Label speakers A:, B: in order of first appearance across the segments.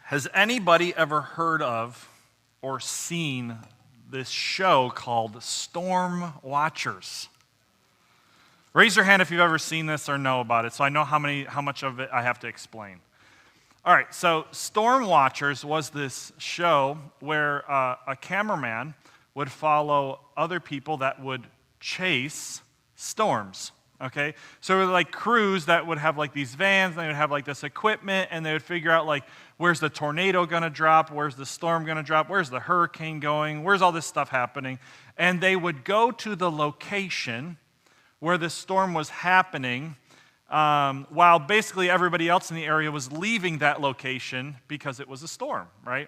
A: Has anybody ever heard of or seen this show called Storm Watchers? Raise your hand if you've ever seen this or know about it, so I know how much of it I have to explain. All right, so Storm Watchers was this show where a cameraman would follow other people that would chase storms. Okay, so it was like crews that would have like these vans, and they would have like this equipment, and they would figure out like where's the tornado gonna drop, where's the storm gonna drop, where's the hurricane going, where's all this stuff happening, and they would go to the location where the storm was happening, while basically everybody else in the area was leaving that location because it was a storm, right?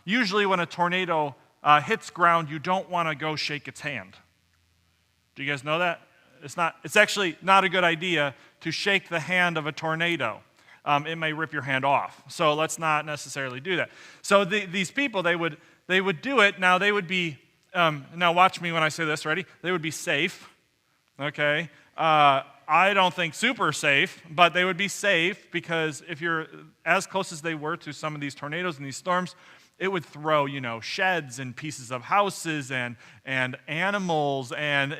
A: Usually when a tornado hits ground, you don't want to go shake its hand. Do you guys know that? It's actually not a good idea to shake the hand of a tornado. It may rip your hand off. So let's not necessarily do that. So these people, they would do it. Now they would be, now watch me when I say this, ready? They would be safe, okay? I don't think super safe, but they would be safe because if you're as close as they were to some of these tornadoes and these storms, it would throw, sheds and pieces of houses and animals, and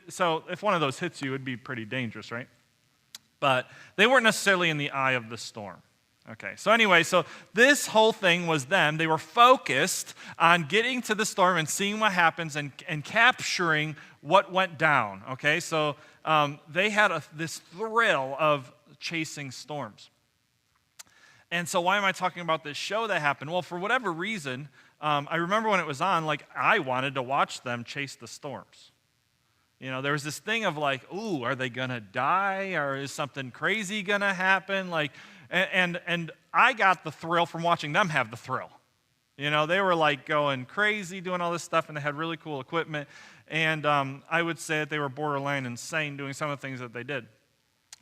A: so if one of those hits you, it would be pretty dangerous, right? But they weren't necessarily in the eye of the storm. Okay, so anyway, so this whole thing was them. They were focused on getting to the storm and seeing what happens and capturing what went down, okay? So they had this thrill of chasing storms. And so why am I talking about this show that happened? Well, for whatever reason, I remember when it was on, I wanted to watch them chase the storms. There was this thing of ooh, are they going to die? Or is something crazy going to happen? And I got the thrill from watching them have the thrill. They were going crazy, doing all this stuff, and they had really cool equipment. And I would say that they were borderline insane doing some of the things that they did.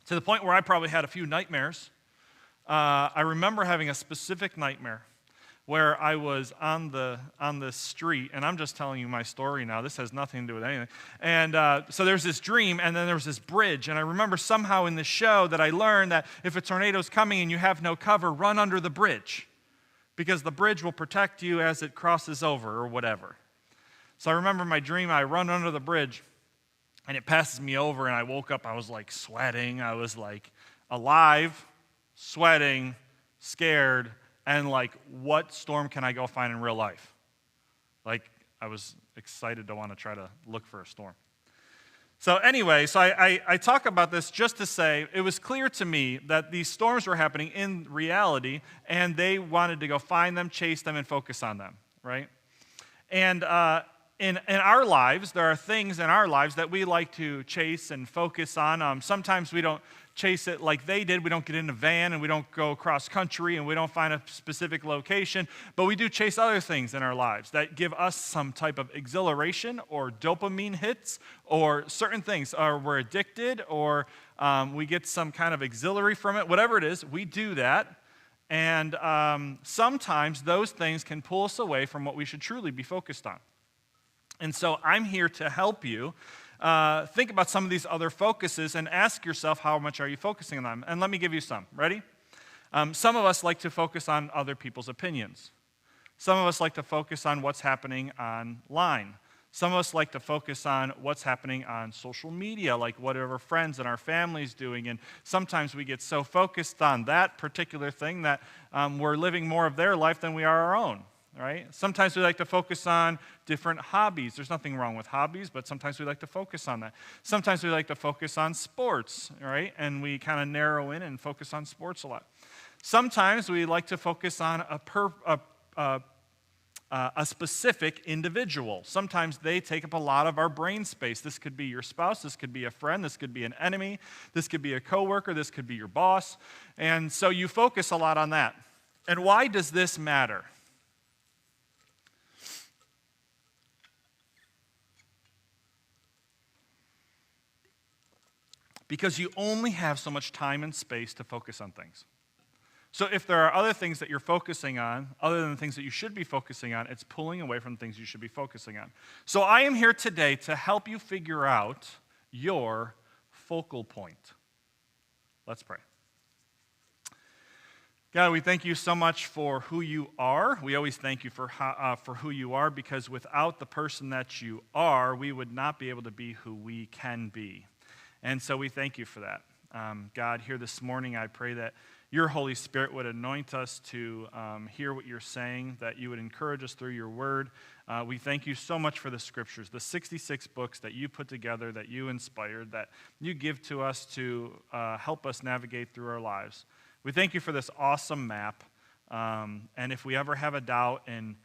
A: To the point where I probably had a few nightmares. I remember having a specific nightmare where I was on the street, and I'm just telling you my story now. This has nothing to do with anything. And so there's this dream, and then there was this bridge. And I remember somehow in the show that I learned that if a tornado's coming and you have no cover, run under the bridge, because the bridge will protect you as it crosses over or whatever. So I remember my dream, I run under the bridge, and it passes me over, and I woke up, I was sweating, I was alive, sweating, scared, and what storm can I go find in real life? I was excited to want to try to look for a storm. So anyway, I talk about this just to say it was clear to me that these storms were happening in reality, and they wanted to go find them, chase them, and focus on them, right? And in our lives, there are things in our lives that we like to chase and focus on. Sometimes we don't chase it like they did. We don't get in a van and we don't go cross country and we don't find a specific location, but we do chase other things in our lives that give us some type of exhilaration or dopamine hits or certain things, or we're addicted, or we get some kind of auxiliary from it. Whatever it is, we do that, and sometimes those things can pull us away from what we should truly be focused on. And so I'm here to help you think about some of these other focuses and ask yourself, how much are you focusing on them? And let me give you some. Ready? Some of us like to focus on other people's opinions. Some of us like to focus on what's happening online. Some of us like to focus on what's happening on social media, like whatever friends and our family's doing. And sometimes we get so focused on that particular thing that we're living more of their life than we are our own. Right? Sometimes we like to focus on different hobbies. There's nothing wrong with hobbies, but sometimes we like to focus on that. Sometimes we like to focus on sports, right? And we kind of narrow in and focus on sports a lot. Sometimes we like to focus on a specific individual. Sometimes they take up a lot of our brain space. This could be your spouse, this could be a friend, this could be an enemy, this could be a coworker, this could be your boss. And so you focus a lot on that. And why does this matter? Because you only have so much time and space to focus on things. So if there are other things that you're focusing on, other than the things that you should be focusing on, it's pulling away from things you should be focusing on. So I am here today to help you figure out your focal point. Let's pray. God, we thank you so much for who you are. We always thank you for who you are, because without the person that you are, we would not be able to be who we can be. And so we thank you for that. God, here this morning, I pray that your Holy Spirit would anoint us to hear what you're saying, that you would encourage us through your word. We thank you so much for the scriptures, the 66 books that you put together, that you inspired, that you give to us to help us navigate through our lives. We thank you for this awesome map, and if we ever have a doubt in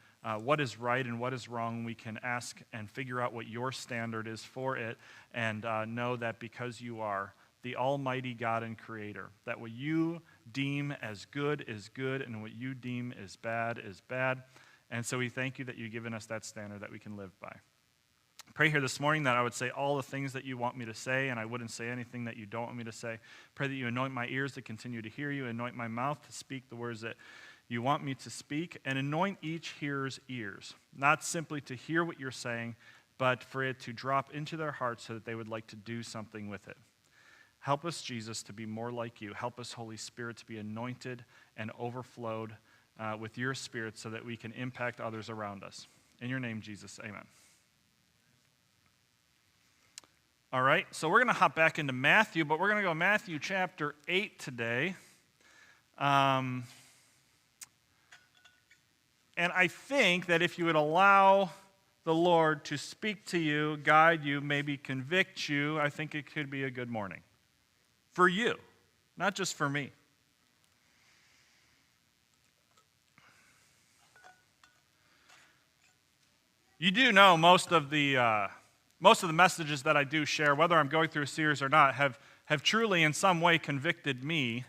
A: what is right and what is wrong, we can ask and figure out what your standard is for it, and know that because you are the almighty God and creator, that what you deem as good is good, and what you deem is bad is bad. And so we thank you that you've given us that standard that we can live by. Pray here this morning that I would say all the things that you want me to say, and I wouldn't say anything that you don't want me to say. Pray that you anoint my ears to continue to hear you, anoint my mouth to speak the words that you want me to speak, and anoint each hearer's ears, not simply to hear what you're saying, but for it to drop into their hearts so that they would like to do something with it. Help us, Jesus, to be more like you. Help us, Holy Spirit, to be anointed and overflowed with your Spirit so that we can impact others around us. In your name, Jesus, amen. All right, so we're going to hop back into Matthew, but we're going to go Matthew chapter 8 today. And I think that if you would allow the Lord to speak to you, guide you, maybe convict you, I think it could be a good morning. For you, not just for me. You do know most of the messages that I do share, whether I'm going through a series or not, have truly in some way convicted me.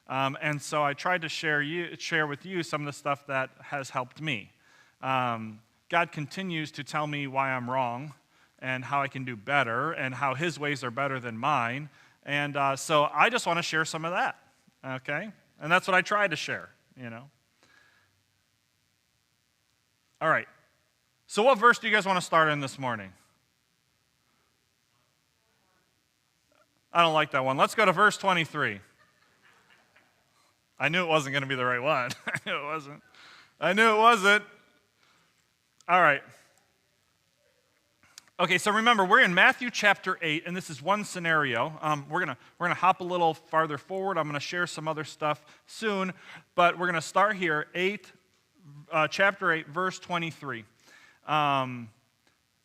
A: And so I tried to share with you some of the stuff that has helped me. God continues to tell me why I'm wrong and how I can do better and how his ways are better than mine. And so I just want to share some of that, okay? And that's what I try to share, All right. So what verse do you guys want to start in this morning? I don't like that one. Let's go to verse 23. I knew it wasn't going to be the right one. I knew it wasn't. All right. Okay, so remember, we're in Matthew chapter 8, and this is one scenario. We're gonna hop a little farther forward. I'm going to share some other stuff soon, but we're going to start here, chapter 8, verse 23. Are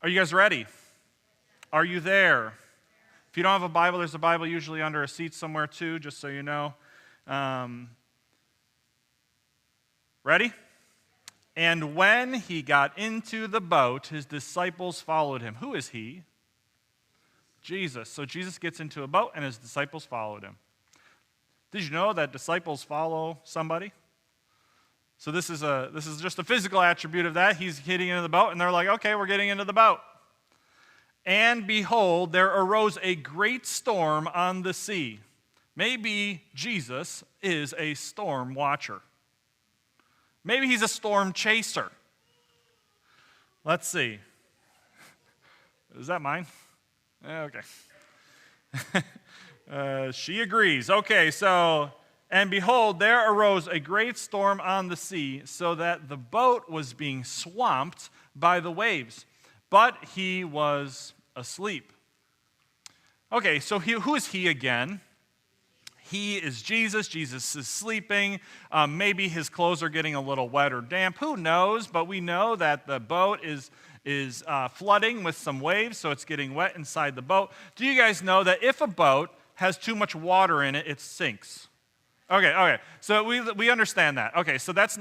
A: you guys ready? Are you there? If you don't have a Bible, there's a Bible usually under a seat somewhere too, just so you know. Ready? And when he got into the boat, his disciples followed him. Who is he? Jesus. So Jesus gets into a boat, and his disciples followed him. Did you know that disciples follow somebody? So this is just a physical attribute of that. He's getting into the boat, and they're like, okay, we're getting into the boat. And behold, there arose a great storm on the sea. Maybe Jesus is a storm watcher. Maybe he's a storm chaser. Let's see. Is that mine? Okay. She agrees. Okay, so, and behold, there arose a great storm on the sea, so that the boat was being swamped by the waves. But he was asleep. Okay, so who is he again? He is Jesus. Jesus is sleeping. Maybe his clothes are getting a little wet or damp. Who knows? But we know that the boat is flooding with some waves, so it's getting wet inside the boat. Do you guys know that if a boat has too much water in it, it sinks? Okay. So we understand that. Okay, so that's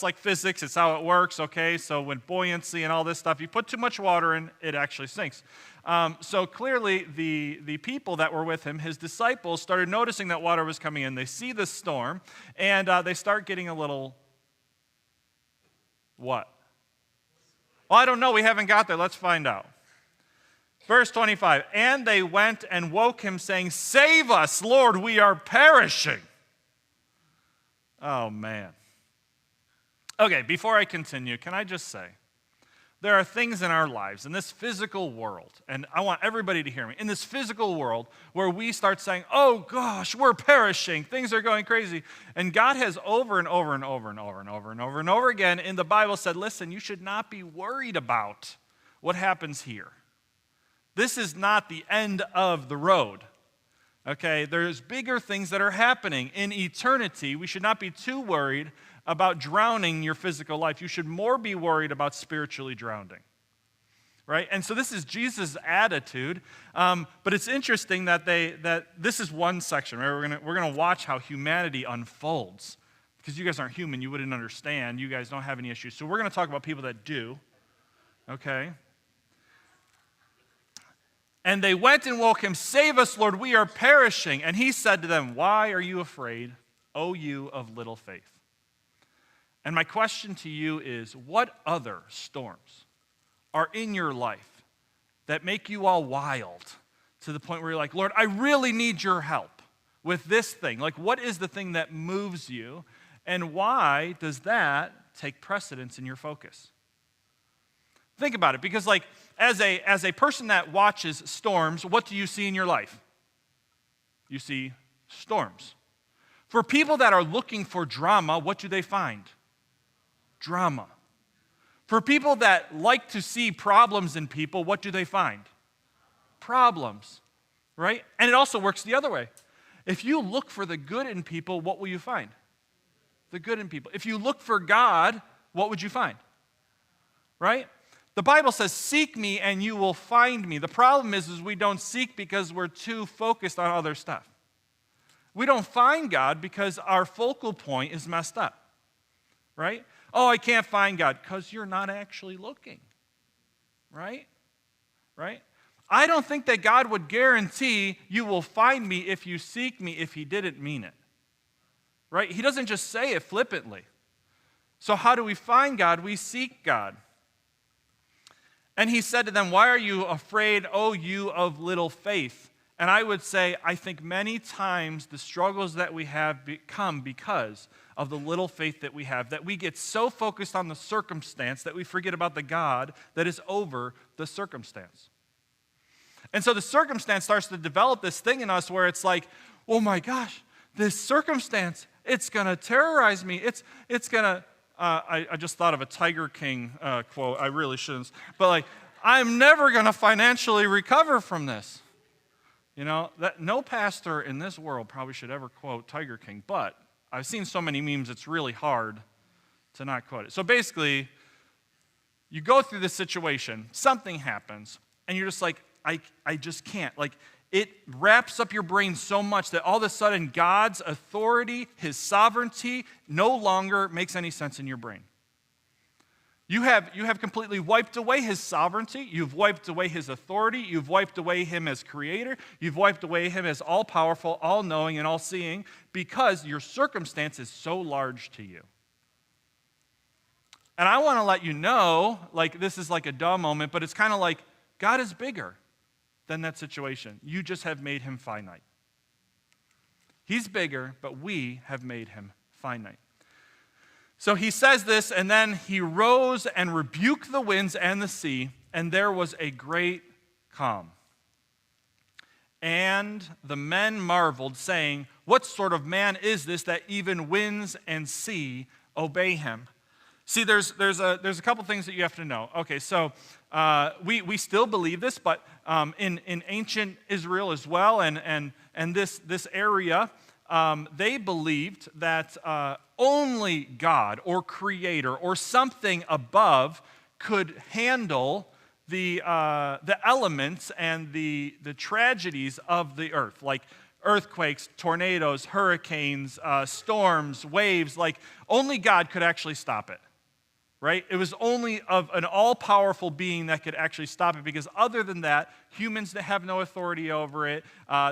A: like physics. It's how it works, okay? So when buoyancy and all this stuff, you put too much water in, it actually sinks. So clearly the people that were with him, his disciples, started noticing that water was coming in. They see the storm, and they start getting a little, what? Well, I don't know. We haven't got there. Let's find out. Verse 25, and they went and woke him, saying, "Save us, Lord, we are perishing." Oh, man. Okay, before I continue, can I just say, There are things in our lives, in this physical world, and I want everybody to hear me, in this physical world where we start saying, oh gosh, we're perishing, things are going crazy. And God has over and over and over and over and over and over and over again in the Bible said, listen, you should not be worried about what happens here. This is not the end of the road. Okay, there's bigger things that are happening in eternity. We should not be too worried about drowning your physical life. You should more be worried about spiritually drowning, right? And so this is Jesus' attitude. But it's interesting that this is one section, right? We're gonna watch how humanity unfolds, because you guys aren't human, you wouldn't understand. You guys don't have any issues. So we're gonna talk about people that do. Okay. And they went and woke him, "Save us, Lord, we are perishing." And he said to them, "Why are you afraid, O you of little faith?" And my question to you is, what other storms are in your life that make you all wild to the point where you're like, Lord, I really need your help with this thing? Like, what is the thing that moves you? And why does that take precedence in your focus? Think about it, because like as a person that watches storms, what do you see in your life? You see storms. For people that are looking for drama, what do they find? Drama. For people that like to see problems in people, what do they find? Problems, right? And it also works the other way. If you look for the good in people, what will you find? The good in people. If you look for God, what would you find? Right? The Bible says, "Seek me and you will find me." The problem is we don't seek because we're too focused on other stuff. We don't find God because our focal point is messed up, right? Oh, I can't find God because you're not actually looking, right? Right? I don't think that God would guarantee you will find me if you seek me if he didn't mean it, right? He doesn't just say it flippantly. So how do we find God? We seek God. And he said to them, "Why are you afraid, O you of little faith?" And I would say, I think many times the struggles that we have come because of the little faith that we have, that we get so focused on the circumstance that we forget about the God that is over the circumstance. And so the circumstance starts to develop this thing in us where it's like, oh my gosh, this circumstance, it's going to terrorize me. It's going to, I just thought of a Tiger King quote. I really shouldn't. But like, I'm never going to financially recover from this. You know, that no pastor in this world probably should ever quote Tiger King, but I've seen so many memes, it's really hard to not quote it. So basically, you go through this situation, something happens, and you're just like, I just can't. Like, it wraps up your brain so much that all of a sudden God's authority, his sovereignty, no longer makes any sense in your brain. You have completely wiped away his sovereignty. You've wiped away his authority. You've wiped away him as creator. You've wiped away him as all-powerful, all-knowing, and all-seeing because your circumstance is so large to you. And I want to let you know, like this is like a dumb moment, but it's kind of like God is bigger than that situation. You just have made him finite. He's bigger, but we have made him finite. So he says this, and then he rose and rebuked the winds and the sea, and there was a great calm. And the men marveled, saying, "What sort of man is this that even winds and sea obey him?" See, there's a couple things that you have to know. Okay, so we still believe this, but in ancient Israel as well, and this area, they believed that only God or creator or something above could handle the elements and the tragedies of the earth, like earthquakes, tornadoes, hurricanes, storms, waves. Like only God could actually stop it, right? It was only of an all-powerful being that could actually stop it, because other than that, humans that have no authority over it,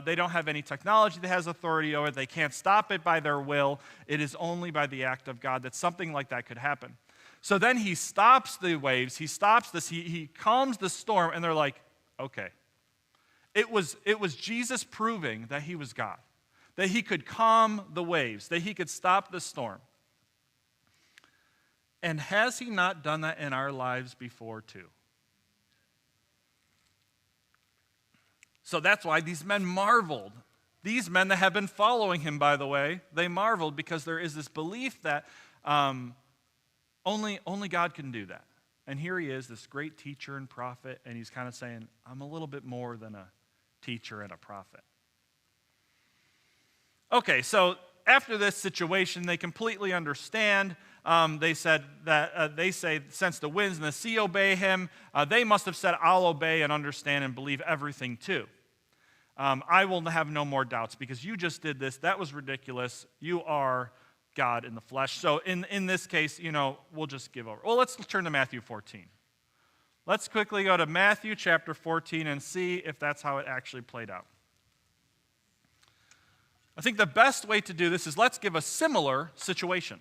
A: they don't have any technology that has authority over it, they can't stop it by their will. It is only by the act of God that something like that could happen. So then he stops the waves, he stops this, he calms the storm, and they're like, okay. It was Jesus proving that he was God, that he could calm the waves, that he could stop the storm. And has he not done that in our lives before too? So that's why these men marveled. These men that have been following him, by the way, they marveled because there is this belief that only God can do that. And here he is, this great teacher and prophet, and he's kind of saying, I'm a little bit more than a teacher and a prophet. Okay, so after this situation, they completely understand. They said that they say, since the winds and the sea obey him, they must have said, I'll obey and understand and believe everything too. I will have no more doubts because you just did this. That was ridiculous. You are God in the flesh. So in this case, we'll just give over. Well, let's turn to Matthew 14. Let's quickly go to Matthew chapter 14 and see if that's how it actually played out. I think the best way to do this is let's give a similar situation.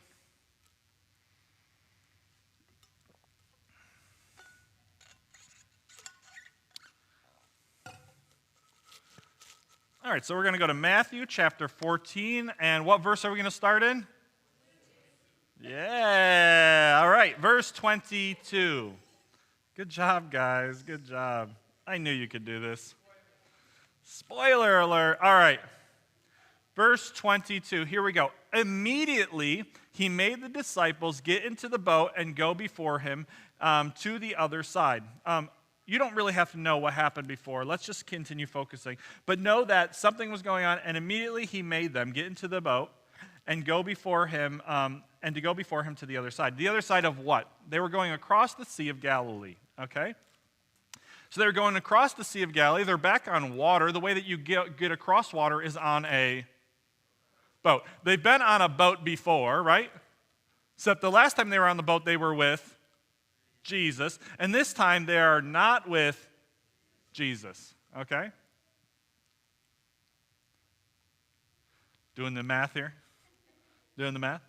A: All right, so we're going to go to Matthew chapter 14, and what verse are we going to start in? Yeah, all right, verse 22. Good job, guys, good job. I knew you could do this. Spoiler alert. All right, verse 22, here we go. Immediately, he made the disciples get into the boat and go before him to the other side. You don't really have to know what happened before. Let's just continue focusing. But know that something was going on, and immediately he made them get into the boat and go before him, and to go before him to the other side. The other side of what? They were going across the Sea of Galilee, okay? So they're going across the Sea of Galilee. They're back on water. The way that you get across water is on a boat. They've been on a boat before, right? Except the last time they were on the boat, they were with Jesus. And this time, they are not with Jesus, okay? Doing the math here? Doing the math?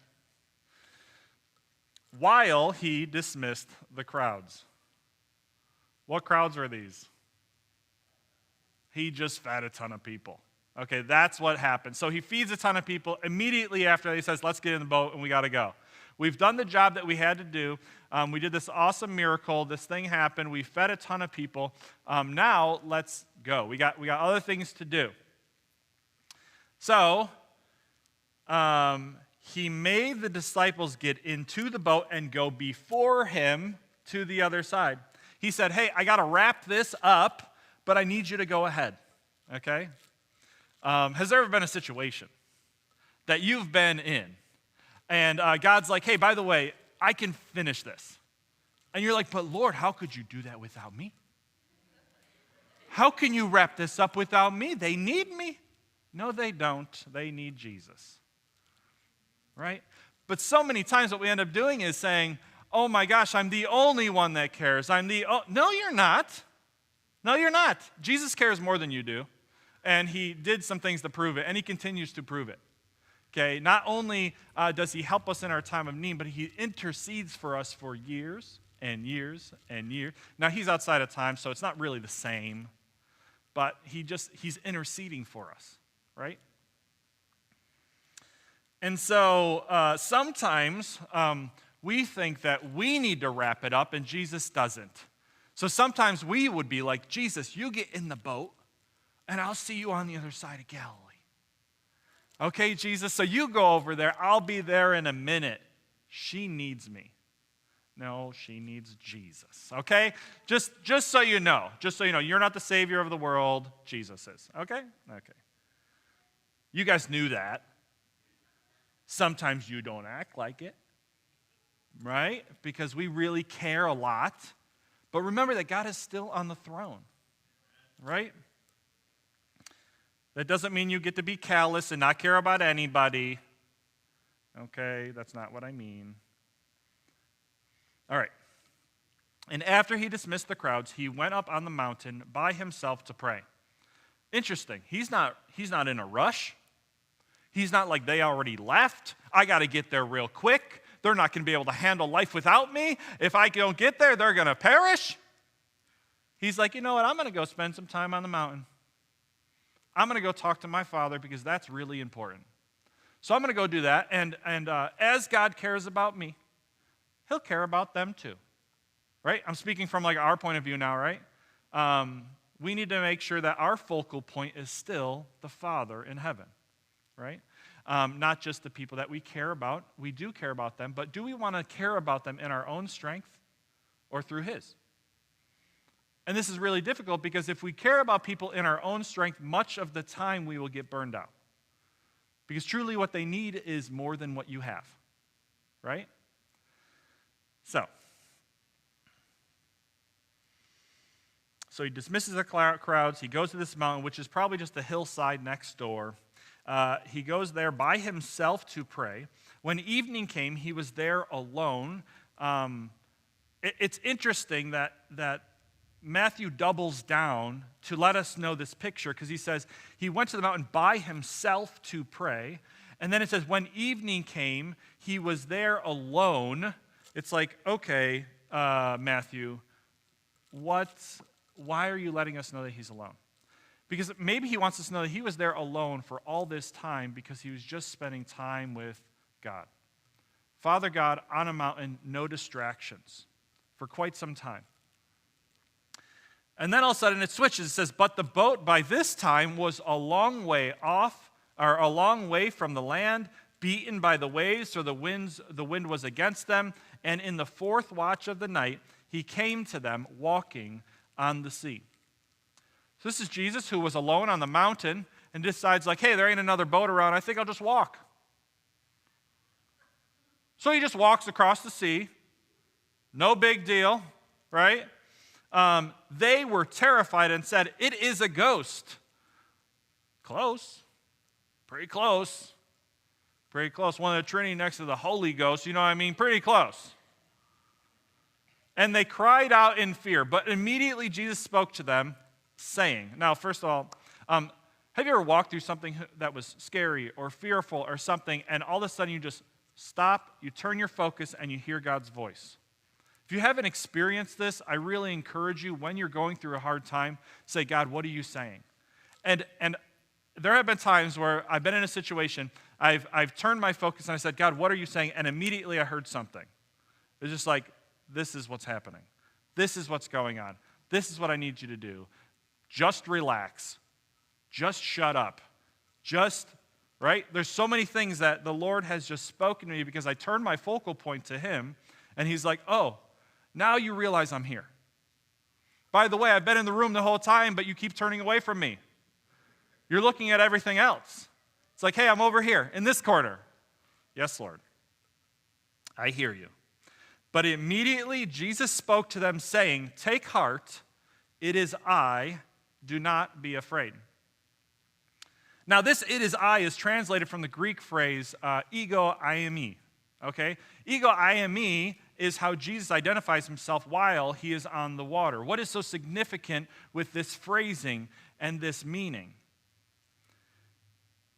A: While he dismissed the crowds. What crowds were these? He just fed a ton of people. Okay, that's what happened. So he feeds a ton of people. Immediately after that, he says, let's get in the boat and we got to go. We've done the job that we had to do. We did this awesome miracle. This thing happened. We fed a ton of people. Now, let's go. We got other things to do. So, he made the disciples get into the boat and go before him to the other side. He said, hey, I got to wrap this up, but I need you to go ahead, okay? Has there ever been a situation that you've been in, and God's like, hey, by the way, I can finish this. And you're like, but Lord, how could you do that without me? How can you wrap this up without me? They need me. No, they don't. They need Jesus. Right? But so many times what we end up doing is saying, oh my gosh, I'm the only one that cares. No, you're not. No, you're not. Jesus cares more than you do. And he did some things to prove it, and he continues to prove it. Okay, not only does he help us in our time of need, but he intercedes for us for years and years and years. Now, he's outside of time, so it's not really the same, but he's interceding for us, right? And so sometimes we think that we need to wrap it up, and Jesus doesn't. So sometimes we would be like, Jesus, you get in the boat, and I'll see you on the other side of Galilee. Okay, Jesus, so you go over there. I'll be there in a minute. She needs me. No, she needs Jesus, okay? Just so you know, you're not the Savior of the world. Jesus is, okay? Okay. You guys knew that. Sometimes you don't act like it, right? Because we really care a lot. But remember that God is still on the throne, right? That doesn't mean you get to be callous and not care about anybody. Okay, that's not what I mean. All right. And after he dismissed the crowds, he went up on the mountain by himself to pray. Interesting. He's not in a rush. He's not like they already left. I got to get there real quick. They're not going to be able to handle life without me. If I don't get there, they're going to perish. He's like, you know what? I'm going to go spend some time on the mountain. I'm going to go talk to my Father because that's really important. So I'm going to go do that. And as God cares about me, he'll care about them too, right? I'm speaking from like our point of view now, right? We need to make sure that our focal point is still the Father in heaven, right? Not just the people that we care about. We do care about them, but do we want to care about them in our own strength or through His? And this is really difficult because if we care about people in our own strength, much of the time we will get burned out. Because truly what they need is more than what you have, right? So he dismisses the crowds. He goes to this mountain, which is probably just a hillside next door. He goes there by himself to pray. When evening came, he was there alone. It's interesting that Matthew doubles down to let us know this picture because he says he went to the mountain by himself to pray. And then it says when evening came, he was there alone. It's like, okay, Matthew, why are you letting us know that he's alone? Because maybe he wants us to know that he was there alone for all this time because he was just spending time with God. Father God on a mountain, no distractions for quite some time. And then all of a sudden it switches. It says, but the boat by this time was a long way off, or a long way from the land, beaten by the waves, so the wind was against them. And in the fourth watch of the night, he came to them walking on the sea. So this is Jesus who was alone on the mountain and decides like, hey, there ain't another boat around. I think I'll just walk. So he just walks across the sea. No big deal, right? They were terrified and said, it is a ghost. Close. Pretty close. Pretty close. One of the Trinity next to the Holy Ghost, you know what I mean? Pretty close. And they cried out in fear, but immediately Jesus spoke to them, saying, now, first of all, have you ever walked through something that was scary or fearful or something, and all of a sudden you just stop, you turn your focus, and you hear God's voice? If you haven't experienced this, I really encourage you, when you're going through a hard time, say, God, what are you saying? And there have been times where I've been in a situation, I've turned my focus and I said, God, what are you saying? And immediately I heard something. It's just like, this is what's happening. This is what's going on. This is what I need you to do. Just relax. Just shut up. Right? There's so many things that the Lord has just spoken to me because I turned my focal point to Him, and He's like, oh, now you realize I'm here. By the way, I've been in the room the whole time, but you keep turning away from me. You're looking at everything else. It's like, hey, I'm over here in this corner. Yes, Lord. I hear you. But immediately Jesus spoke to them, saying, take heart, it is I, do not be afraid. Now this it is I is translated from the Greek phrase ego eimi. Okay? Ego eimi is how Jesus identifies himself while he is on the water. What is so significant with this phrasing and this meaning?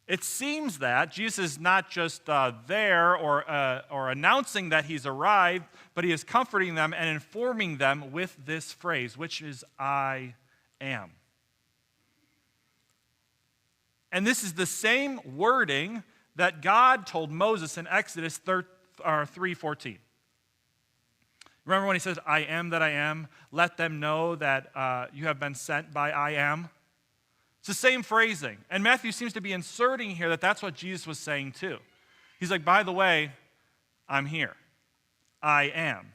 A: It seems that Jesus is not just there or announcing that he's arrived, but he is comforting them and informing them with this phrase, which is I am. And this is the same wording that God told Moses in Exodus 3:14. Remember when he says, I am that I am, let them know that you have been sent by I am? It's the same phrasing. And Matthew seems to be inserting here that that's what Jesus was saying too. He's like, by the way, I'm here. I am.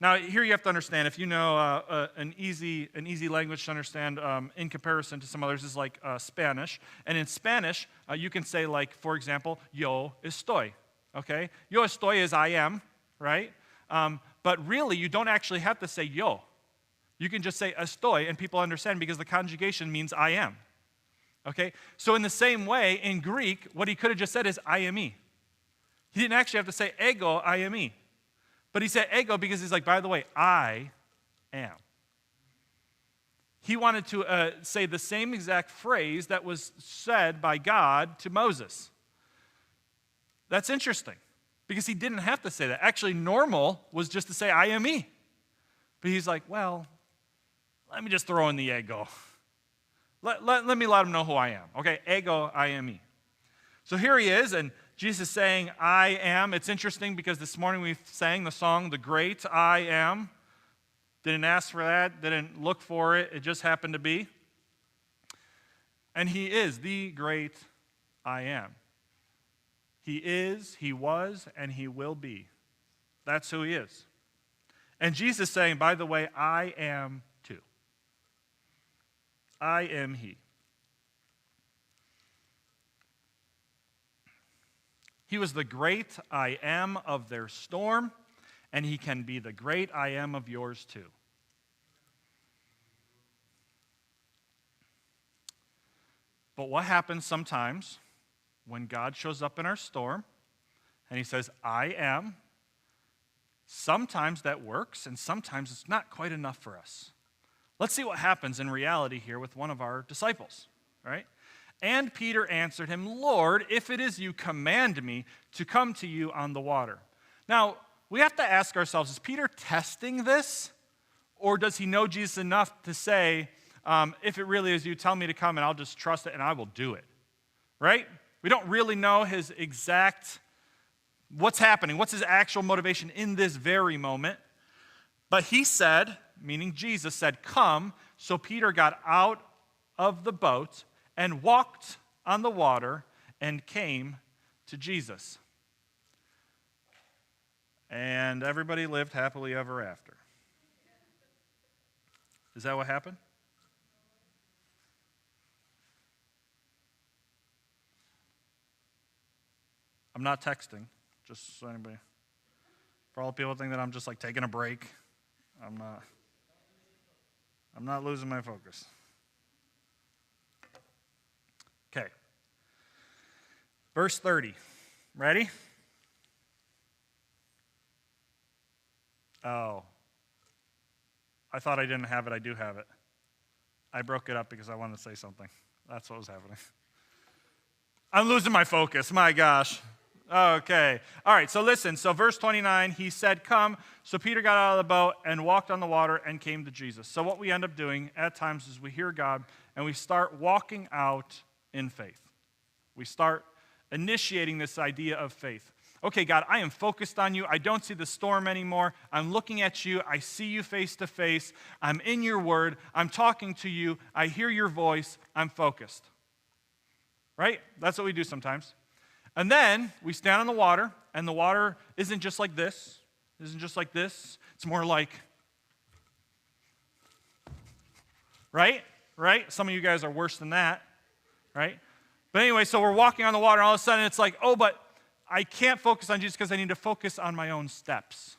A: Now, here you have to understand, if you know an easy language to understand in comparison to some others is like Spanish. And in Spanish, you can say like, for example, yo estoy. Okay? Yo estoy is I am, right? But really, you don't actually have to say yo. You can just say estoy, and people understand because the conjugation means I am. Okay? So in the same way, in Greek, what he could have just said is I am me. He didn't actually have to say ego I am me. But he said ego because he's like, by the way, I am. He wanted to say the same exact phrase that was said by God to Moses. That's interesting because he didn't have to say that. Actually, normal was just to say, I am me. But he's like, well, let me just throw in the ego. Let me let him know who I am. Okay, ego, I am me. So here he is, and Jesus is saying, I am. It's interesting because this morning we sang the song, The Great I Am. Didn't ask for that, didn't look for it, it just happened to be. And he is the great I am. He is, he was, and he will be. That's who he is. And Jesus is saying, by the way, I am too. I am he. He was the great I am of their storm, and he can be the great I am of yours too. But what happens sometimes when God shows up in our storm and he says, I am? Sometimes that works, and sometimes it's not quite enough for us. Let's see what happens in reality here with one of our disciples, right? And Peter answered him, Lord, if it is you, command me to come to you on the water. Now, we have to ask ourselves, is Peter testing this? Or does he know Jesus enough to say, if it really is you, tell me to come and I'll just trust it and I will do it, right? We don't really know his exact, what's happening, what's his actual motivation in this very moment. But he said, meaning Jesus said, come. So Peter got out of the boat and walked on the water and came to Jesus. And everybody lived happily ever after. Is that what happened? I'm not texting, just so anybody. For all the people think that I'm just like taking a break, I'm not losing my focus. Okay. Verse 30. Ready? Oh. I thought I didn't have it. I do have it. I broke it up because I wanted to say something. That's what was happening. I'm losing my focus. My gosh. Okay. All right, so listen. So verse 29, he said, come. So Peter got out of the boat and walked on the water and came to Jesus. So what we end up doing at times is we hear God and we start walking out in faith. We start initiating this idea of faith. Okay, God, I am focused on you. I don't see the storm anymore. I'm looking at you. I see you face to face. I'm in your word. I'm talking to you. I hear your voice. I'm focused. Right? That's what we do sometimes. And then we stand on the water, and the water isn't just like this. It isn't just like this. It's more like, right? Right? Some of you guys are worse than that, right? But anyway, so we're walking on the water, and all of a sudden it's like, oh, but I can't focus on Jesus because I need to focus on my own steps.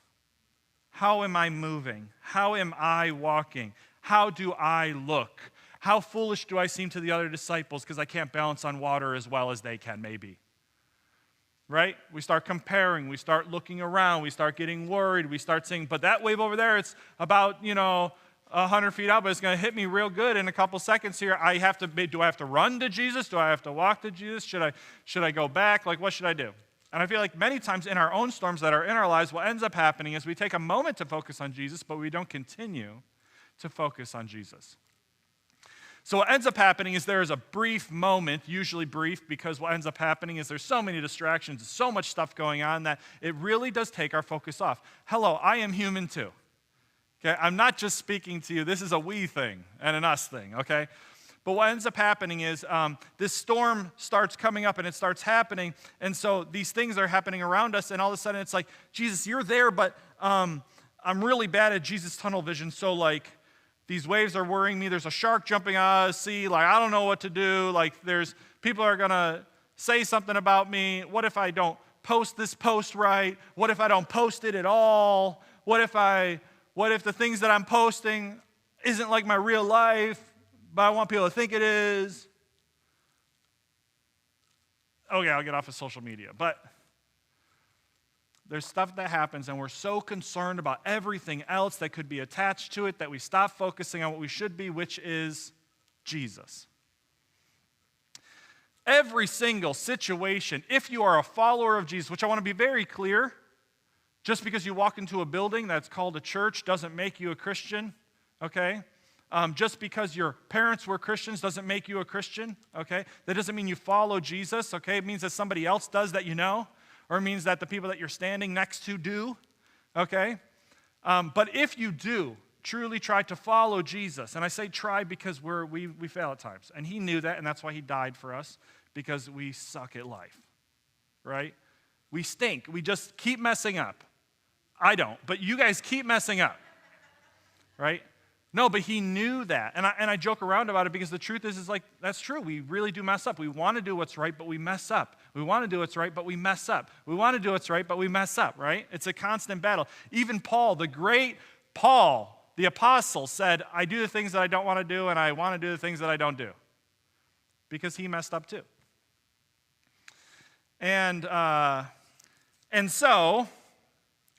A: How am I moving? How am I walking? How do I look? How foolish do I seem to the other disciples because I can't balance on water as well as they can, maybe? Right? We start comparing. We start looking around. We start getting worried. We start saying, but that wave over there, it's about, 100 feet out, but it's going to hit me real good in a couple seconds here. Do I have to run to Jesus? Do I have to walk to Jesus? Should I go back? Like, what should I do? And I feel like many times in our own storms that are in our lives, what ends up happening is we take a moment to focus on Jesus, but we don't continue to focus on Jesus. So what ends up happening is there is a brief moment, usually brief, because what ends up happening is there's so many distractions, so much stuff going on that it really does take our focus off. Hello, I am human too. Okay, I'm not just speaking to you. This is a we thing and an us thing, okay? But what ends up happening is this storm starts coming up and it starts happening, and so these things are happening around us, and all of a sudden it's like, Jesus, you're there, but I'm really bad at Jesus tunnel vision, so like, these waves are worrying me. There's a shark jumping out of the sea. Like, I don't know what to do. Like, people are going to say something about me. What if I don't post this post right? What if I don't post it at all? What if the things that I'm posting isn't like my real life, but I want people to think it is? Okay, I'll get off of social media. But there's stuff that happens, and we're so concerned about everything else that could be attached to it that we stop focusing on what we should be, which is Jesus. Every single situation, if you are a follower of Jesus, which I want to be very clear, just because you walk into a building that's called a church doesn't make you a Christian, okay? Just because your parents were Christians doesn't make you a Christian, okay? That doesn't mean you follow Jesus, okay? It means that somebody else does that you know, or it means that the people that you're standing next to do, okay? But if you do truly try to follow Jesus, and I say try because we fail at times, and he knew that, and that's why he died for us, because we suck at life, right? We stink. We just keep messing up. I don't, but you guys keep messing up, right? No, but he knew that. And I joke around about it because the truth is like, that's true. We really do mess up. We want to do what's right, but we mess up. We want to do what's right, but we mess up. We want to do what's right, but we mess up, right? It's a constant battle. Even Paul, the great Paul, the apostle, said, I do the things that I don't want to do, and I want to do the things that I don't do. Because he messed up too. And so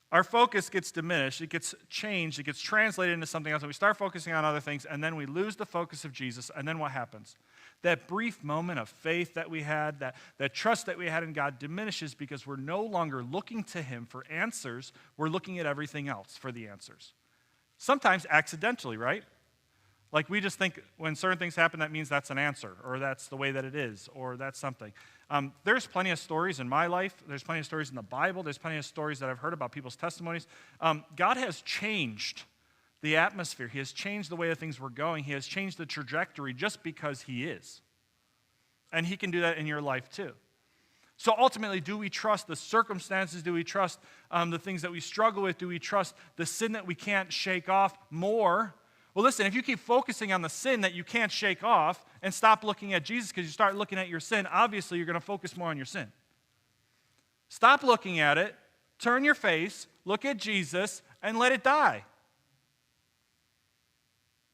A: our focus gets diminished, it gets changed, it gets translated into something else, and we start focusing on other things, and then we lose the focus of Jesus, and then what happens? That brief moment of faith that we had, that trust that we had in God diminishes because we're no longer looking to him for answers, we're looking at everything else for the answers. Sometimes accidentally, right? Like we just think when certain things happen, that means that's an answer, or that's the way that it is, or that's something. There's plenty of stories in my life. There's plenty of stories in the Bible. There's plenty of stories that I've heard about people's testimonies. God has changed the atmosphere. He has changed the way that things were going. He has changed the trajectory just because he is. And he can do that in your life too. So ultimately, do we trust the circumstances? Do we trust the things that we struggle with? Do we trust the sin that we can't shake off more? Well, listen, if you keep focusing on the sin that you can't shake off and stop looking at Jesus because you start looking at your sin, obviously you're going to focus more on your sin. Stop looking at it, turn your face, look at Jesus, and let it die.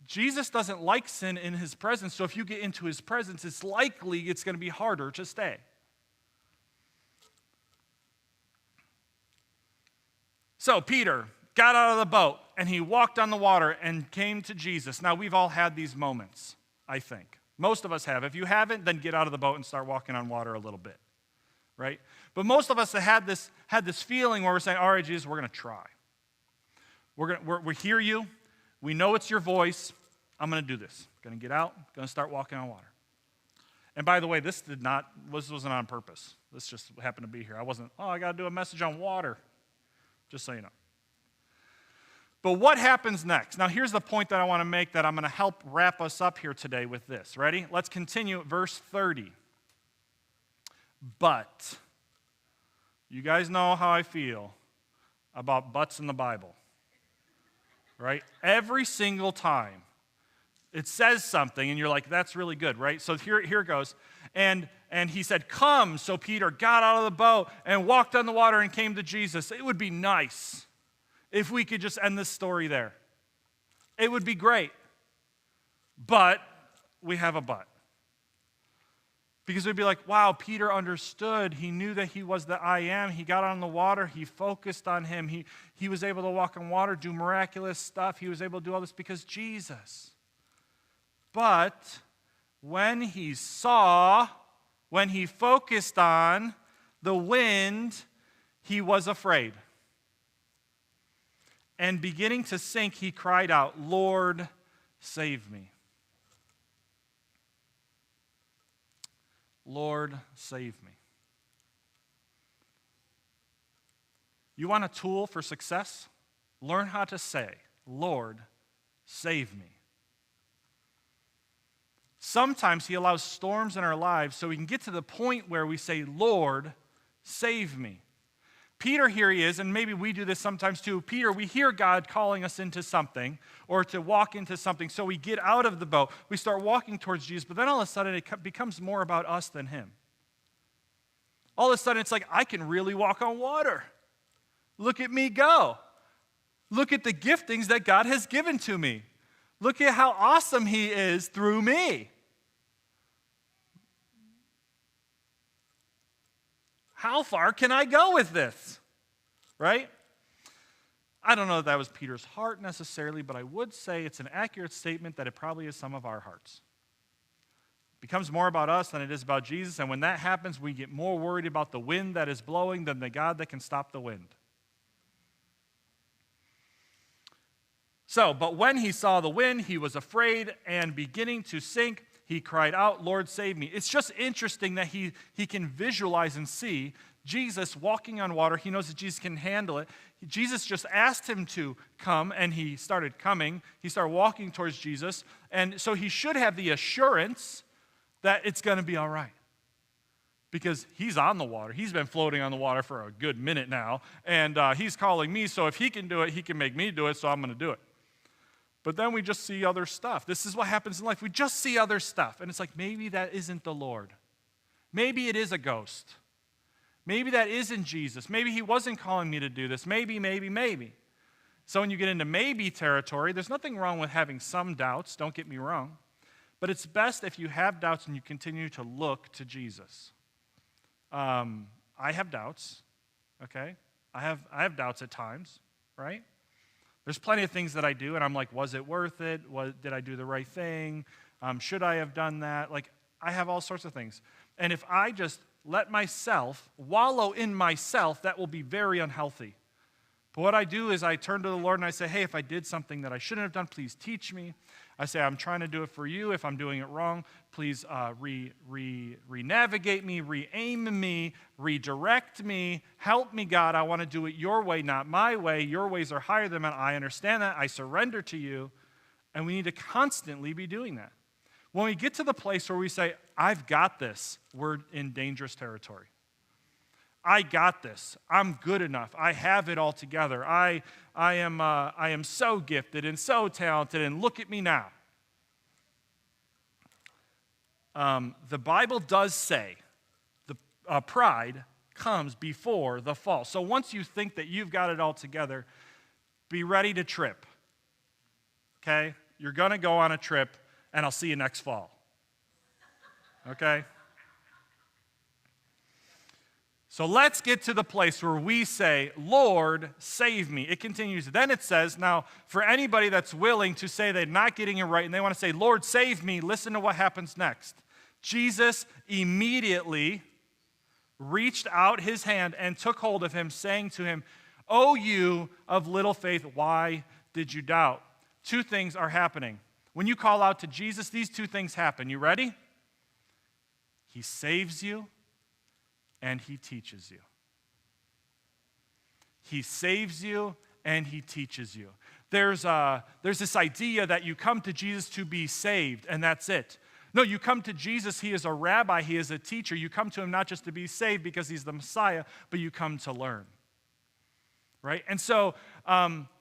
A: Jesus doesn't like sin in his presence, so if you get into his presence, it's likely it's going to be harder to stay. So Peter got out of the boat, and he walked on the water and came to Jesus. Now, we've all had these moments, I think. Most of us have. If you haven't, then get out of the boat and start walking on water a little bit, right? But most of us have had this feeling where we're saying, all right, Jesus, we're going to try. We hear you. We know it's your voice. I'm going to do this. Going to get out, going to start walking on water. And by the way, this wasn't on purpose. This just happened to be here. I got to do a message on water, just so you know. But what happens next? Now, here's the point that I want to make that I'm going to help wrap us up here today with this. Ready? Let's continue at verse 30. But, you guys know how I feel about buts in the Bible, right? Every single time it says something, and you're like, that's really good, right? So here it goes. And he said, come. So Peter got out of the boat and walked on the water and came to Jesus. It would be nice if we could just end this story there. It would be great. But we have a but. Because we'd be like, wow, Peter understood. He knew that he was the I am. He got on the water. He focused on him. He was able to walk on water, do miraculous stuff. He was able to do all this because Jesus. But when he focused on the wind, he was afraid. And beginning to sink, he cried out, Lord, save me. Lord, save me. You want a tool for success? Learn how to say, Lord, save me. Sometimes he allows storms in our lives so we can get to the point where we say, Lord, save me. Peter, here he is, and maybe we do this sometimes too. Peter, we hear God calling us into something or to walk into something, so we get out of the boat. We start walking towards Jesus, but then all of a sudden it becomes more about us than him. All of a sudden it's like, I can really walk on water. Look at me go. Look at the giftings that God has given to me. Look at how awesome he is through me. How far can I go with this? Right? I don't know if that was Peter's heart necessarily, but I would say it's an accurate statement that it probably is some of our hearts. It becomes more about us than it is about Jesus, and when that happens, we get more worried about the wind that is blowing than the God that can stop the wind. So, but when he saw the wind, he was afraid, and beginning to sink, he cried out, Lord, save me. It's just interesting that he can visualize and see Jesus walking on water. He knows that Jesus can handle it. Jesus just asked him to come, and he started coming. He started walking towards Jesus, and so he should have the assurance that it's going to be all right. Because he's on the water. He's been floating on the water for a good minute now, and he's calling me, so if he can do it, he can make me do it, so I'm going to do it. But then we just see other stuff. This is what happens in life. We just see other stuff, and it's like, maybe that isn't the Lord. Maybe it is a ghost. Maybe that isn't Jesus. Maybe he wasn't calling me to do this. Maybe. So when you get into maybe territory, there's nothing wrong with having some doubts, don't get me wrong. But it's best if you have doubts and you continue to look to Jesus. I have doubts, okay? I have doubts at times, right? There's plenty of things that I do, and I'm like, was it worth it? Did I do the right thing? Should I have done that? Like, I have all sorts of things. And if I just let myself wallow in myself, that will be very unhealthy. But what I do is I turn to the Lord and I say, hey, if I did something that I shouldn't have done, please teach me. I say, I'm trying to do it for you. If I'm doing it wrong, please re-navigate me, re-aim me, redirect me. Help me, God. I want to do it your way, not my way. Your ways are higher than mine. I understand that. I surrender to you. And we need to constantly be doing that. When we get to the place where we say, I've got this, we're in dangerous territory. I got this. I'm good enough. I have it all together. I am so gifted and so talented, and look at me now. The Bible does say the pride comes before the fall. So once you think that you've got it all together, be ready to trip. Okay? You're going to go on a trip, and I'll see you next fall. Okay? So let's get to the place where we say, Lord, save me. It continues. Then it says, now, for anybody that's willing to say they're not getting it right and they want to say, Lord, save me, listen to what happens next. Jesus immediately reached out his hand and took hold of him, saying to him, O you of little faith, why did you doubt? Two things are happening. When you call out to Jesus, these two things happen. You ready? He saves you. And he teaches you. He saves you and he teaches you. There's this idea that you come to Jesus to be saved, and that's it. No, you come to Jesus, he is a rabbi, he is a teacher. You come to him not just to be saved because he's the Messiah, but you come to learn. Right? And so,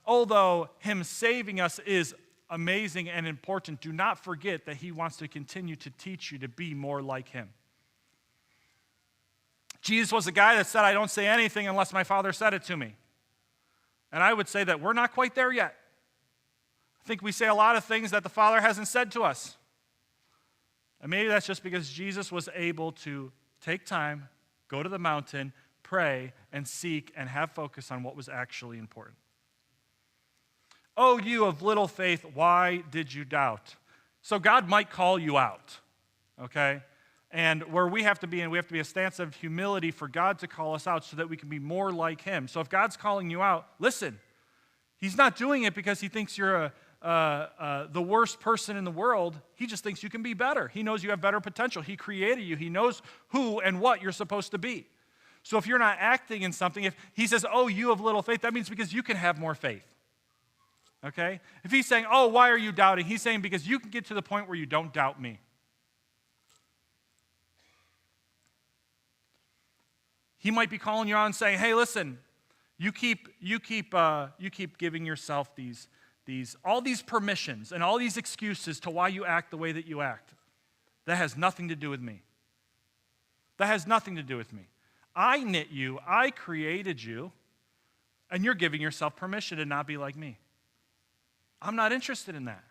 A: although him saving us is amazing and important, do not forget that he wants to continue to teach you to be more like him. Jesus was a guy that said, I don't say anything unless my Father said it to me. And I would say that we're not quite there yet. I think we say a lot of things that the Father hasn't said to us. And maybe that's just because Jesus was able to take time, go to the mountain, pray, and seek, and have focus on what was actually important. Oh, you of little faith, why did you doubt? So God might call you out, okay? And where we have to be, and we have to be a stance of humility for God to call us out so that we can be more like him. So if God's calling you out, listen. He's not doing it because he thinks you're the worst person in the world. He just thinks you can be better. He knows you have better potential. He created you. He knows who and what you're supposed to be. So if you're not acting in something, if he says, oh, you of little faith, that means because you can have more faith. Okay? If he's saying, oh, why are you doubting? He's saying because you can get to the point where you don't doubt me. He might be calling you out and saying, hey, listen, you keep giving yourself all these permissions and all these excuses to why you act the way that you act. That has nothing to do with me. That has nothing to do with me. I knit you, I created you, and you're giving yourself permission to not be like me. I'm not interested in that.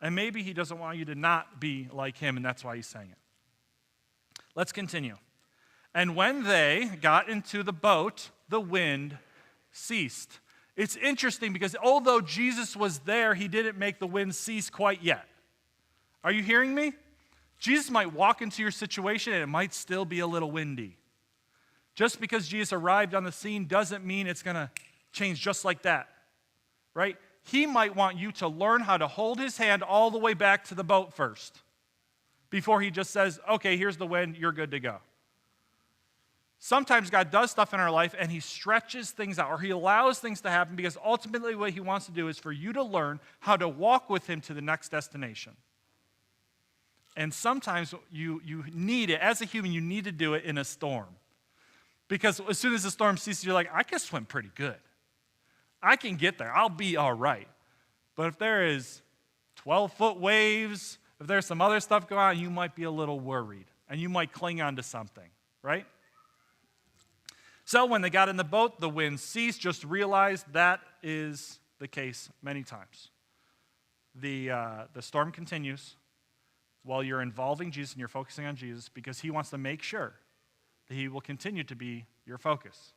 A: And maybe he doesn't want you to not be like him, and that's why he's saying it. Let's continue. And when they got into the boat, the wind ceased. It's interesting because although Jesus was there, he didn't make the wind cease quite yet. Are you hearing me? Jesus might walk into your situation and it might still be a little windy. Just because Jesus arrived on the scene doesn't mean it's going to change just like that, right? he might want you to learn how to hold his hand all the way back to the boat first before he just says, okay, here's the wind, you're good to go. Sometimes God does stuff in our life and he stretches things out or he allows things to happen because ultimately what he wants to do is for you to learn how to walk with him to the next destination. And sometimes you need it, as a human, you need to do it in a storm. Because as soon as the storm ceases, you're like, I can swim pretty good. I can get there. I'll be all right. But if there is 12-foot waves, if there's some other stuff going on, you might be a little worried. And you might cling on to something, right? So when they got in the boat, the wind ceased. Just realize that is the case many times. The storm continues while you're involving Jesus and you're focusing on Jesus because he wants to make sure that he will continue to be your focus.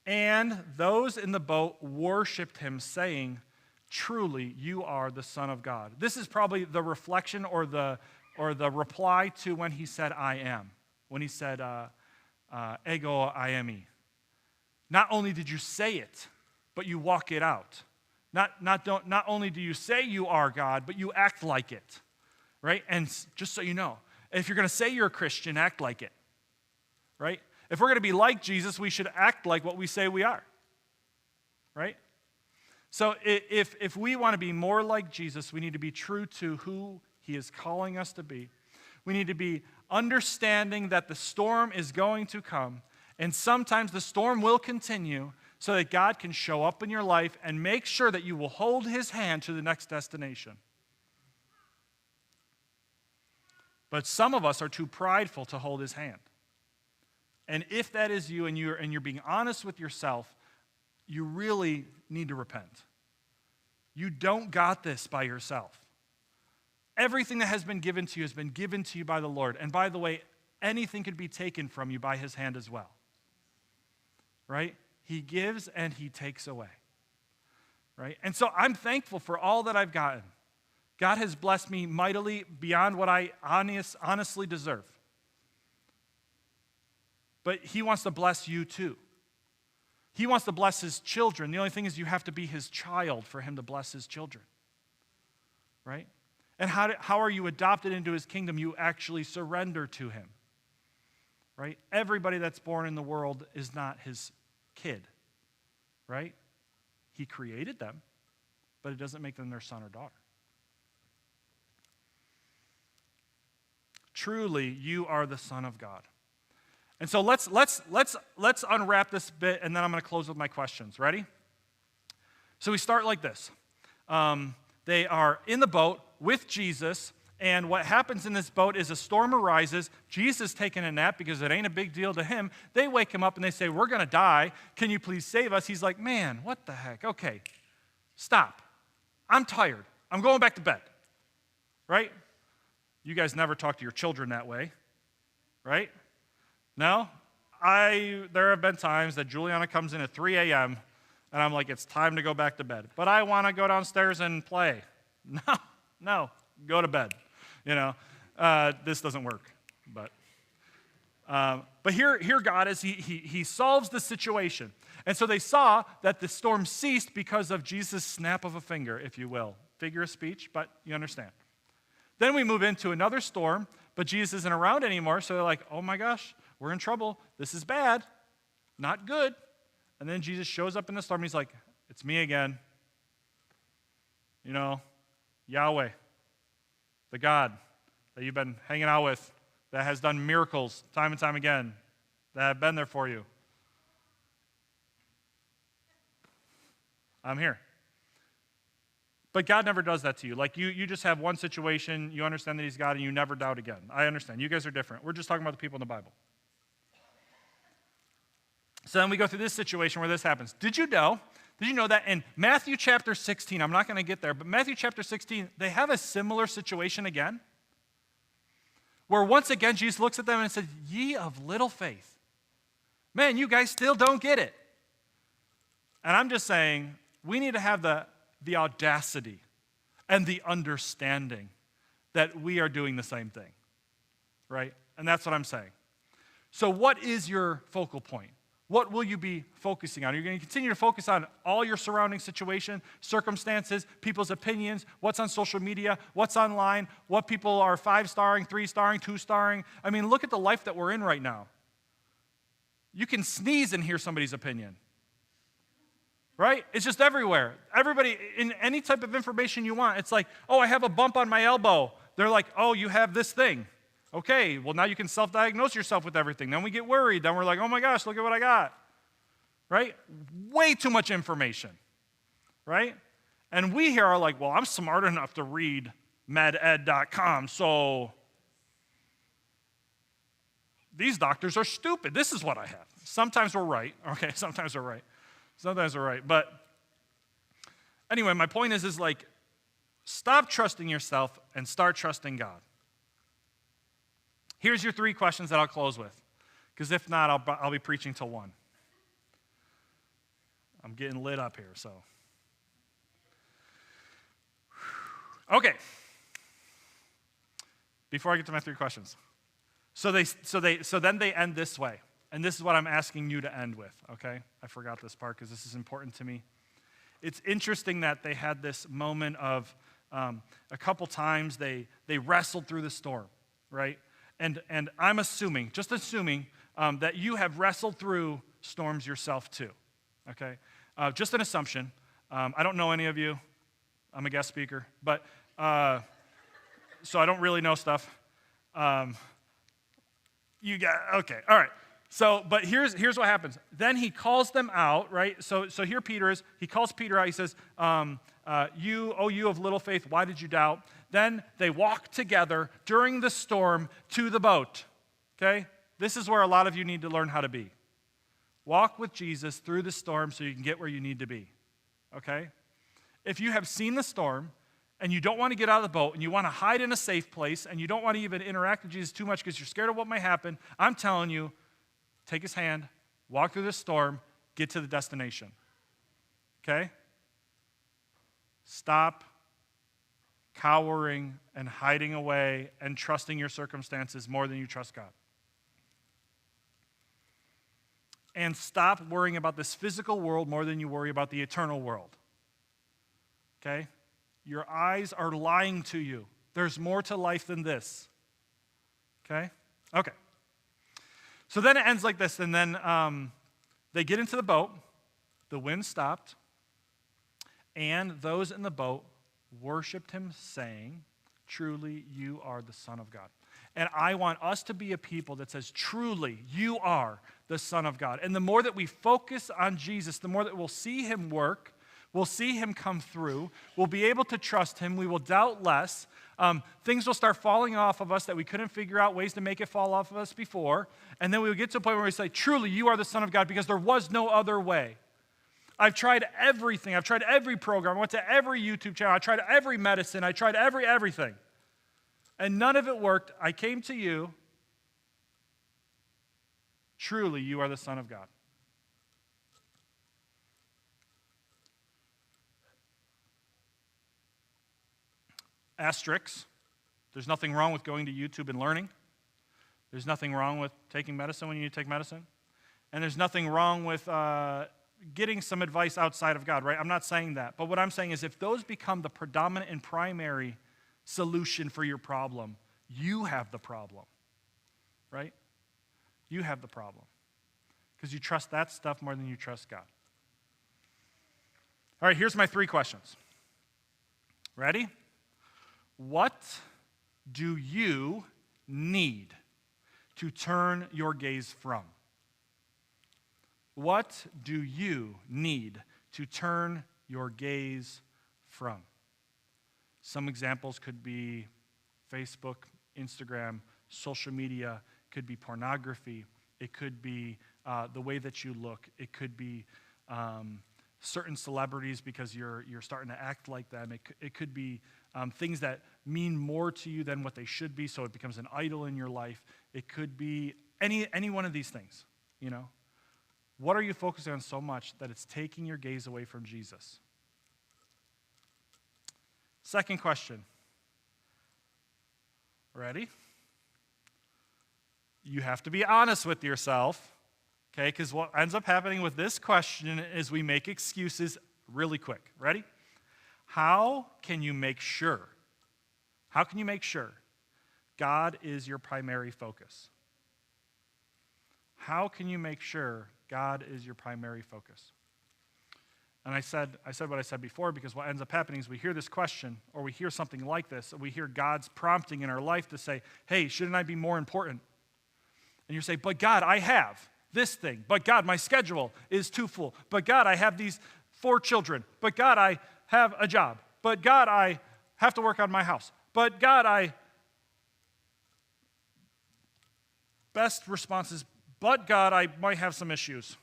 A: And those in the boat worshiped him, saying, truly, you are the Son of God. This is probably the reflection or the reply to when he said, I am. When he said, ego eimi. Not only did you say it, but you walk it out. Not only do you say you are God, but you act like it, right? And just so you know, if you're going to say you're a Christian, act like it, right? If we're going to be like Jesus, we should act like what we say we are, right? So if we want to be more like Jesus, we need to be true to who he is calling us to be. We need to be understanding that the storm is going to come, and sometimes the storm will continue so that God can show up in your life and make sure that you will hold his hand to the next destination. But some of us are too prideful to hold his hand. And if that is you and you're being honest with yourself, you really need to repent. You don't got this by yourself. Everything that has been given to you has been given to you by the Lord. And by the way, anything could be taken from you by his hand as well. Right? He gives and he takes away. Right? And so I'm thankful for all that I've gotten. God has blessed me mightily beyond what I honestly deserve. But he wants to bless you too. He wants to bless his children. The only thing is you have to be his child for him to bless his children. Right? And how are you adopted into his kingdom? You actually surrender to him. Right? Everybody that's born in the world is not his kid. Right? He created them, but it doesn't make them their son or daughter. Truly, you are the Son of God. And so let's unwrap this bit, and then I'm going to close with my questions. Ready? So we start like this. They are in the boat with Jesus, and what happens in this boat is a storm arises. Jesus is taking a nap because it ain't a big deal to him. They wake him up and they say, we're going to die. Can you please save us? He's like, man, what the heck? Okay, stop. I'm tired. I'm going back to bed. Right? You guys never talk to your children that way. Right? No? There have been times that Juliana comes in at 3 a.m., and I'm like, it's time to go back to bed. But I want to go downstairs and play. No, go to bed. This doesn't work. But here God is, he solves the situation. And so they saw that the storm ceased because of Jesus' snap of a finger, if you will. Figure of speech, but you understand. Then we move into another storm, but Jesus isn't around anymore, so they're like, oh my gosh, we're in trouble. This is bad, not good. And then Jesus shows up in the storm. He's like, it's me again. Yahweh, the God that you've been hanging out with, that has done miracles time and time again, that have been there for you. I'm here. But God never does that to you. Like you just have one situation, you understand that he's God, and you never doubt again. I understand. You guys are different. We're just talking about the people in the Bible. So then we go through this situation where this happens. Did you know that in Matthew chapter 16, I'm not going to get there, but Matthew chapter 16, they have a similar situation again, where once again Jesus looks at them and says, ye of little faith. Man, you guys still don't get it. And I'm just saying, we need to have the audacity and the understanding that we are doing the same thing, right? And that's what I'm saying. So what is your focal point? What will you be focusing on? Are you going to continue to focus on all your surrounding situation, circumstances, people's opinions, what's on social media, what's online, what people are 5-starring, 3-starring, 2-starring? I mean, look at the life that we're in right now. You can sneeze and hear somebody's opinion. Right? It's just everywhere. Everybody, in any type of information you want, it's like, oh, I have a bump on my elbow. They're like, oh, you have this thing. Okay, well, now you can self-diagnose yourself with everything. Then we get worried. Then we're like, oh my gosh, look at what I got. Right? Way too much information. Right? And we here are like, well, I'm smart enough to read meded.com, so these doctors are stupid. This is what I have. Sometimes we're right. Okay, sometimes we're right. Sometimes we're right. But anyway, my point is like, stop trusting yourself and start trusting God. Here's your 3 questions that I'll close with, because if not, I'll be preaching till 1. I'm getting lit up here, so. Okay. Before I get to my 3 questions. So then they end this way, and this is what I'm asking you to end with, okay? I forgot this part because this is important to me. It's interesting that they had this moment of a couple times they wrestled through the storm, right? And I'm assuming, just assuming, that you have wrestled through storms yourself too, okay? Just an assumption. I don't know any of you. I'm a guest speaker, but so I don't really know stuff. You got, okay, all right. So, but here's what happens. Then he calls them out, right? So here Peter is. He calls Peter out. He says, you of little faith, why did you doubt? Then they walk together during the storm to the boat, okay? This is where a lot of you need to learn how to be. Walk with Jesus through the storm so you can get where you need to be, okay? If you have seen the storm and you don't want to get out of the boat and you want to hide in a safe place and you don't want to even interact with Jesus too much because you're scared of what might happen, I'm telling you, take his hand, walk through this storm, get to the destination. Okay? Stop cowering and hiding away and trusting your circumstances more than you trust God. And stop worrying about this physical world more than you worry about the eternal world. Okay? Your eyes are lying to you. There's more to life than this. Okay? Okay. So then it ends like this, and then they get into the boat, the wind stopped, and those in the boat worshiped him, saying, truly, you are the Son of God. And I want us to be a people that says, truly, you are the Son of God. And the more that we focus on Jesus, the more that we'll see him work, we'll see him come through, we'll be able to trust him, we will doubt less, things will start falling off of us that we couldn't figure out ways to make it fall off of us before, and then we will get to a point where we say, truly, you are the Son of God, because there was no other way. I've tried everything. I've tried every program. I went to every YouTube channel. I tried every medicine. I tried everything. And none of it worked. I came to you. Truly, you are the Son of God. Asterisks. There's nothing wrong with going to YouTube and learning. There's nothing wrong with taking medicine when you need to take medicine. And there's nothing wrong with getting some advice outside of God, right? I'm not saying that. But what I'm saying is if those become the predominant and primary solution for your problem, you have the problem, right? You have the problem. Because you trust that stuff more than you trust God. All right, here's my 3 questions. Ready? What do you need to turn your gaze from? What do you need to turn your gaze from? Some examples could be Facebook, Instagram, social media, could be pornography, it could be the way that you look, it could be certain celebrities because you're starting to act like them, it could be things that mean more to you than what they should be, so it becomes an idol in your life. It could be any one of these things, you know. What are you focusing on so much that it's taking your gaze away from Jesus? Second question. Ready? You have to be honest with yourself, Okay, because what ends up happening with this question is we make excuses really quick. Ready? How can you make sure? How can you make sure God is your primary focus? How can you make sure God is your primary focus? And I said what I said before, because what ends up happening is we hear this question, or we hear something like this, and we hear God's prompting in our life to say, hey, shouldn't I be more important? And you say, but God, I have this thing. But God, my schedule is too full. But God, I have these 4 children. But God, I have a job. But God, I have to work on my house. But God, best response is, but God, I might have some issues.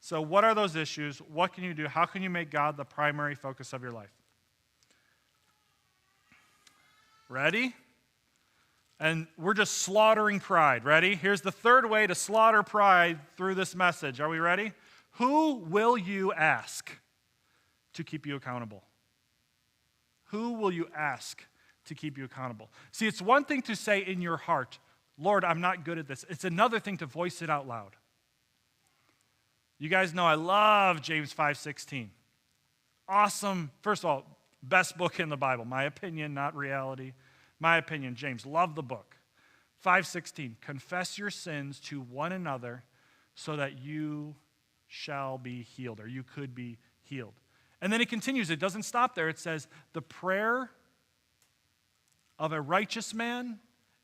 A: So what are those issues? What can you do? How can you make God the primary focus of your life? Ready? And we're just slaughtering pride. Ready? Here's the third way to slaughter pride through this message. Are we ready? Who will you ask to keep you accountable? Who will you ask to keep you accountable? See, it's one thing to say in your heart, Lord, I'm not good at this. It's another thing to voice it out loud. You guys know I love James 5:16. Awesome. First of all, best book in the Bible. My opinion, not reality. My opinion, James, love the book. 5:16, confess your sins to one another so that you shall be healed, or you could be healed. And then it continues. It doesn't stop there. It says, the prayer of a righteous man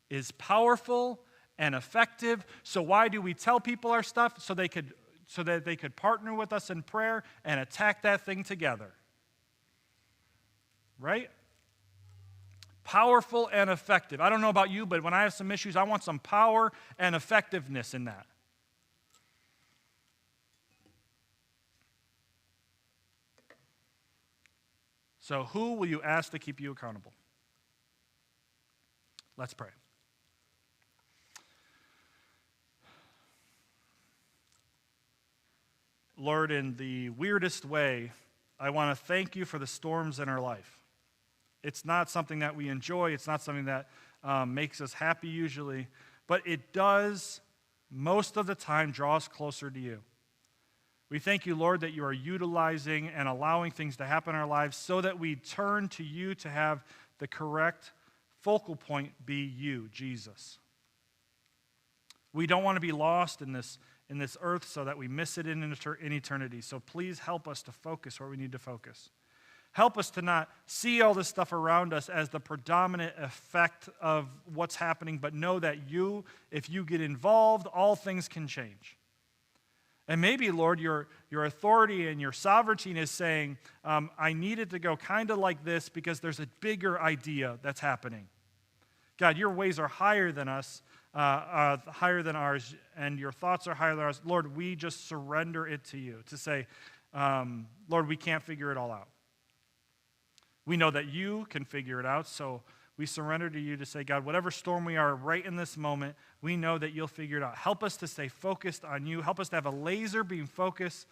A: is powerful and effective. So why do we tell people our stuff? So that they could partner with us in prayer and attack that thing together. Right? Powerful and effective. I don't know about you, but when I have some issues, I want some power and effectiveness in that. So who will you ask to keep you accountable? Let's pray. Lord, in the weirdest way, I want to thank you for the storms in our life. It's not something that we enjoy. It's not something that makes us happy usually, but it does most of the time draw us closer to you. We thank you, Lord, that you are utilizing and allowing things to happen in our lives so that we turn to you to have the correct focal point be you, Jesus. We don't want to be lost in this earth so that we miss it in eternity. So please help us to focus where we need to focus. Help us to not see all this stuff around us as the predominant effect of what's happening, but know that you, if you get involved, all things can change. And maybe, Lord, your authority and your sovereignty is saying, I need it to go kind of like this because there's a bigger idea that's happening. God, your ways are higher than us, higher than ours, and your thoughts are higher than ours. Lord, we just surrender it to you to say, Lord, we can't figure it all out. We know that you can figure it out, so we surrender to you to say, God, whatever storm we are right in this moment, we know that you'll figure it out. Help us to stay focused on you. Help us to have a laser beam focus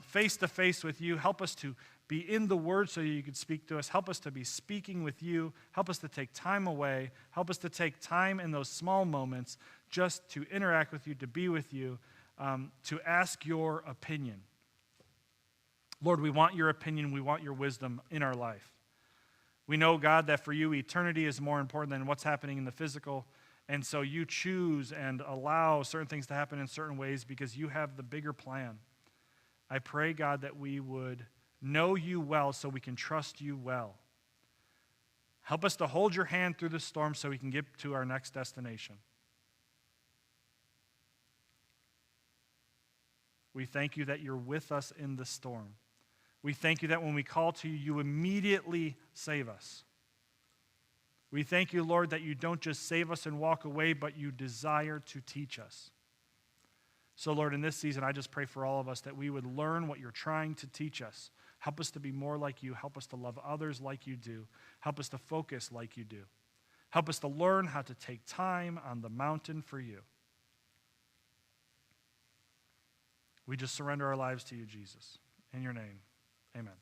A: face to face with you. Help us to be in the Word so you could speak to us. Help us to be speaking with you. Help us to take time away. Help us to take time in those small moments just to interact with you, to be with you, to ask your opinion. Lord, we want your opinion. We want your wisdom in our life. We know, God, that for you, eternity is more important than what's happening in the physical. And so you choose and allow certain things to happen in certain ways because you have the bigger plan. I pray, God, that we would know you well so we can trust you well. Help us to hold your hand through the storm so we can get to our next destination. We thank you that you're with us in the storm. We thank you that when we call to you, you immediately save us. We thank you, Lord, that you don't just save us and walk away, but you desire to teach us. So, Lord, in this season, I just pray for all of us that we would learn what you're trying to teach us. Help us to be more like you. Help us to love others like you do. Help us to focus like you do. Help us to learn how to take time on the mountain for you. We just surrender our lives to you, Jesus. In your name, amen.